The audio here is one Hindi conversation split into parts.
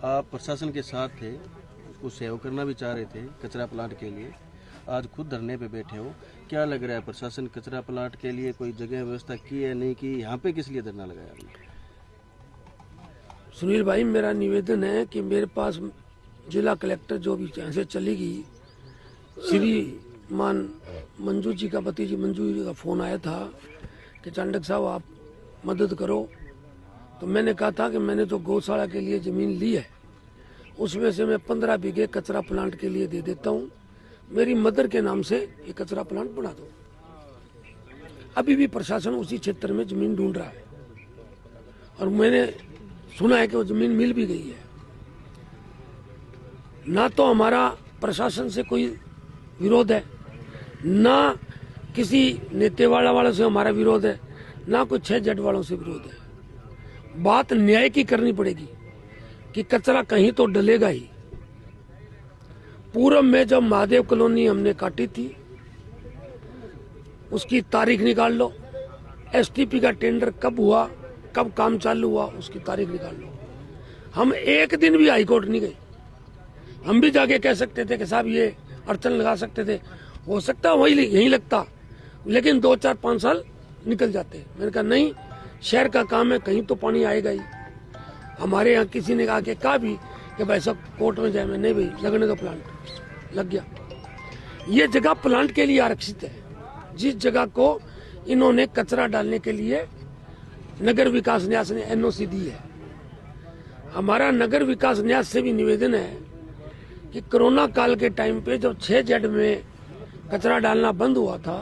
आप प्रशासन के साथ थे, उसको सहयोग करना भी चाह रहे थे कचरा प्लांट के लिए, आज खुद धरने पे बैठे हो, क्या लग रहा है प्रशासन कचरा प्लांट के लिए कोई जगह व्यवस्था की है नहीं की, यहाँ पे किस लिए धरना लगाया आपने? सुनील भाई, मेरा निवेदन है कि मेरे पास जिला कलेक्टर जो भी यहाँ से चली गई श्रीमान मंजू जी का भतीजी मंजू जी का फोन आया था कि चांडक साहब आप मदद करो। तो मैंने कहा था कि मैंने जो गौशाला के लिए जमीन ली है उसमें से मैं 15 बीघे कचरा प्लांट के लिए दे देता हूँ, मेरी मदर के नाम से ये कचरा प्लांट बना दो। अभी भी प्रशासन उसी क्षेत्र में जमीन ढूंढ रहा है और मैंने सुना है कि वो जमीन मिल भी गई है। ना तो हमारा प्रशासन से कोई विरोध है, ना किसी नेतेवाड़ा वालों से हमारा विरोध है, ना कोई 6 जट वालों से विरोध है। बात न्याय की करनी पड़ेगी कि कचरा कहीं तो डलेगा ही। पूरब में जब महादेव कॉलोनी हमने काटी थी उसकी तारीख निकाल लो, एसटीपी का टेंडर कब हुआ, कब काम चालू हुआ, उसकी तारीख निकाल लो। हम एक दिन भी हाईकोर्ट नहीं गए। हम भी जाके कह सकते थे कि साहब ये अड़चन लगा सकते थे, हो सकता वही यहीं लगता, लेकिन 2, 4, 5 साल निकल जाते। मैंने कहा नहीं, शहर का काम है, कहीं तो पानी आएगा ही। हमारे यहाँ किसी ने आके कहा भी कि भाई सब कोर्ट में जाए, मैं नहीं भाई, लगने का प्लांट लग गया। ये जगह प्लांट के लिए आरक्षित है। जिस जगह को इन्होंने कचरा डालने के लिए नगर विकास न्यास ने एनओसी दी है, हमारा नगर विकास न्यास से भी निवेदन है कि कोरोना काल के टाइम पे जब 6 जेड में कचरा डालना बंद हुआ था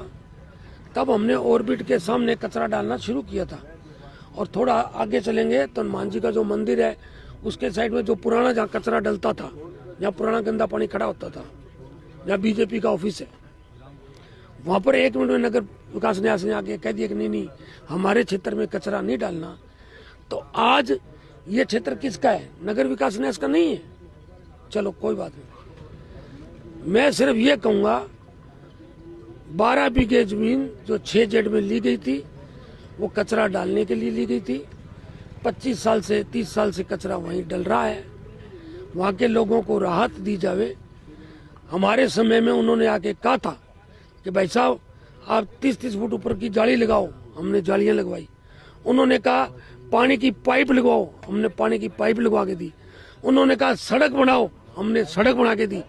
तब हमने ऑर्बिट के सामने कचरा डालना शुरू किया था। और थोड़ा आगे चलेंगे तो हनुमान जी का जो मंदिर है उसके साइड में जो पुराना जहाँ कचरा डलता था, जहाँ पुराना गंदा पानी खड़ा होता था, जहाँ बीजेपी का ऑफिस है, वहां पर 1 मिनट में नगर विकास न्यास ने आके कह दिया कि नहीं हमारे क्षेत्र में कचरा नहीं डालना। तो आज ये क्षेत्र किसका है? नगर विकास न्यास का नहीं है। चलो कोई बात नहीं, मैं सिर्फ ये कहूंगा 12 बीघे जमीन जो 6 जेड में ली गई थी वो कचरा डालने के लिए ली गई थी। 25 साल से 30 साल से कचरा वहीं डल रहा है, वहां के लोगों को राहत दी जावे। हमारे समय में उन्होंने आके कहा था कि भाई साहब आप 30-30 फुट ऊपर की जाली लगाओ, हमने जालियां लगवाई। उन्होंने कहा पानी की पाइप लगवाओ, हमने पानी की पाइप लगवा के दी। उन्होंने कहा सड़क बनाओ, हमने सड़क बना के दी।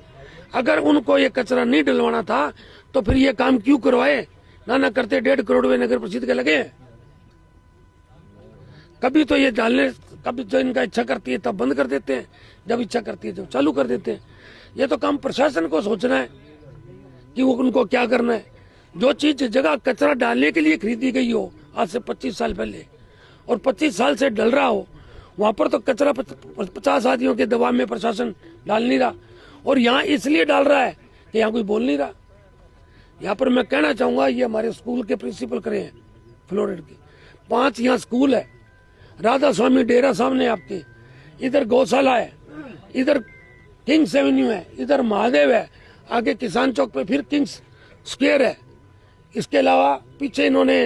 अगर उनको ये कचरा नहीं डलवाना था तो फिर ये काम क्यों करवाए? ना करते 1.5 करोड़ रुपए नगर परिषद के लगे। कभी तो ये डालने, कभी जो इनका इच्छा करती है तब बंद कर देते हैं, जब इच्छा करती है जब चालू कर देते हैं। ये तो काम प्रशासन को सोचना है कि वो उनको क्या करना है। जो चीज जगह कचरा डालने के लिए खरीदी गई हो आज से 25 साल पहले और 25 साल से डल रहा हो, वहां पर तो कचरा 50 आदमियों के दबाव में प्रशासन डाल नहीं रहा, और यहाँ इसलिए डाल रहा है कि यहाँ कोई बोल नहीं रहा। यहाँ पर मैं कहना चाहूंगा, ये हमारे स्कूल के प्रिंसिपल करे हैं फ्लोरिड के, 5 यहाँ स्कूल है, राधा स्वामी डेरा सामने आपके, इधर गौशाला है, इधर किंग्स एवेन्यू है, इधर महादेव है, आगे किसान चौक पे फिर किंग्स स्क्वायर है। इसके अलावा पीछे इन्होंने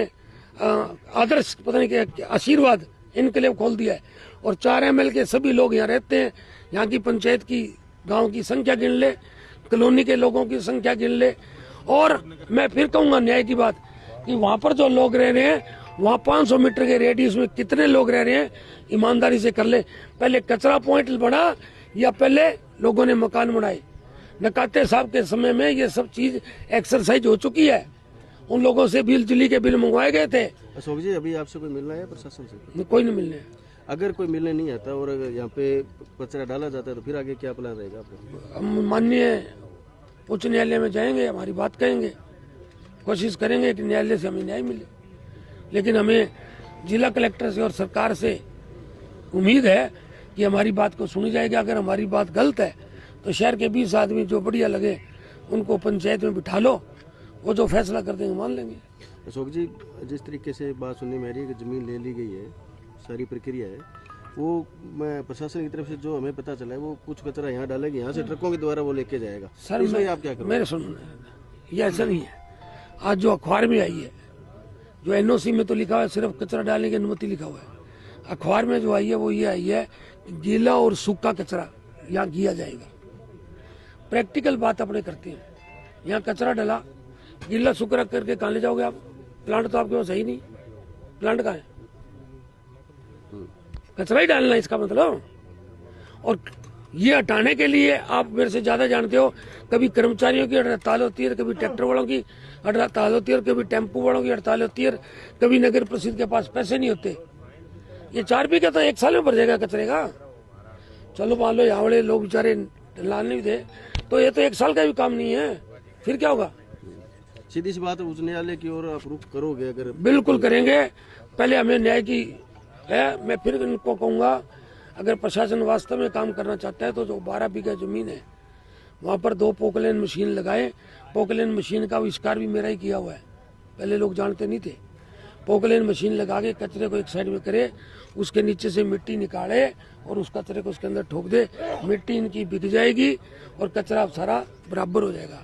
आदर्श पता नहीं क्या आशीर्वाद इनक्लेव खोल दिया है, और 4 ML के सभी लोग यहाँ रहते हैं। यहाँ की पंचायत की गांव की संख्या गिन ले, कॉलोनी के लोगों की संख्या गिन ले। और मैं फिर कहूंगा न्याय की बात कि वहां पर जो लोग रह रहे हैं वहां 500 मीटर के रेडियस में कितने लोग रह रहे हैं, ईमानदारी से कर ले। पहले कचरा पॉइंट बना या पहले लोगों ने मकान बनाए? नकाते साहब के समय में ये सब चीज एक्सरसाइज हो चुकी है। उन लोगों से बिजली के बिल मंगवाए गए थे। अशोक जी, अभी आपसे कोई मिलना है प्रशासन से? कोई नहीं मिलने। अगर कोई मिलने नहीं आता और अगर यहाँ पे कचरा डाला जाता है तो फिर आगे क्या प्लान रहेगा आपका? हम माननीय उच्च न्यायालय में जाएंगे, हमारी बात कहेंगे, कोशिश करेंगे कि न्यायालय से हमें न्याय मिले। लेकिन हमें जिला कलेक्टर से और सरकार से उम्मीद है कि हमारी बात को सुनी जाएगी। अगर हमारी बात गलत है तो शहर के 20 आदमी जो बढ़िया लगे उनको पंचायत में बिठा लो, वो जो फैसला कर देंगे मान लेंगे। अशोक जी, जिस तरीके से बात सुनने में आ रही है कि जमीन ले ली गई है, सारी प्रक्रिया है, वो मैं प्रशासन की तरफ से जो हमें पता चला है वो कुछ कचरा यहाँ डालेगी, यहाँ से ट्रकों के द्वारा वो लेके जाएगा। सर इसमें आप क्या करोगे? मेरे सुनो, ये ऐसा नहीं है। आज जो अखबार में आई है, जो एनओसी में तो लिखा हुआ है सिर्फ कचरा डालने की अनुमति लिखा हुआ है, अखबार में जो आई है वो ये आई है कि गीला और सूखा कचरा यहाँ किया जाएगा। प्रैक्टिकल बात अपने करते हैं, यहाँ कचरा डला, गीला सूखा करके कहाँ ले जाओगे आप? प्लांट तो आपके पास है ही नहीं, प्लांट कहाँ है? कचरा ही डालना इसका मतलब। और ये हटाने के लिए आप मेरे से ज्यादा जानते हो, कभी कर्मचारियों की हड़ताल होती है, कभी ट्रैक्टर वालों की हड़ताल होती है, और कभी टेम्पो वालों की हड़ताल होती है, कभी नगर परिषद के पास पैसे नहीं होते। ये 4 बीघा तो 1 साल में भर जाएगा कचरे का। चलो मान लो यहाँ वाले लोग बेचारे लाने नहीं दे, तो ये तो 1 साल का भी काम नहीं है, फिर क्या होगा? सीधी सी बात है, उच्च न्यायालय की ओर आप रुख करोगे? अगर बिल्कुल करेंगे, पहले हमें न्याय की है। मैं फिर इनको कहूंगा, अगर प्रशासन वास्तव में काम करना चाहता है तो जो 12 बीघा जमीन है वहां पर 2 पोकलेन मशीन लगाए। पोकलेन मशीन का आविष्कार भी मेरा ही किया हुआ है, पहले लोग जानते नहीं थे। पोकलेन मशीन लगा के कचरे को एक साइड में करे, उसके नीचे से मिट्टी निकाले और उस कचरे को उसके अंदर ठोक दे, मिट्टी इनकी बिक जाएगी और कचरा सारा बराबर हो जाएगा।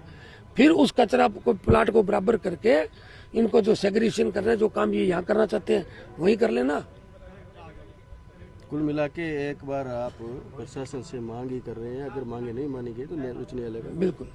फिर उस कचरा को, प्लांट को बराबर करके इनको जो सेग्रीगेशन करना है, जो काम ये यहाँ करना चाहते हैं वही कर लेना। कुल मिला के एक बार आप प्रशासन से मांग ही कर रहे हैं, अगर मांगे नहीं मानी गई तो उच्च न्यायालय का बिल्कुल।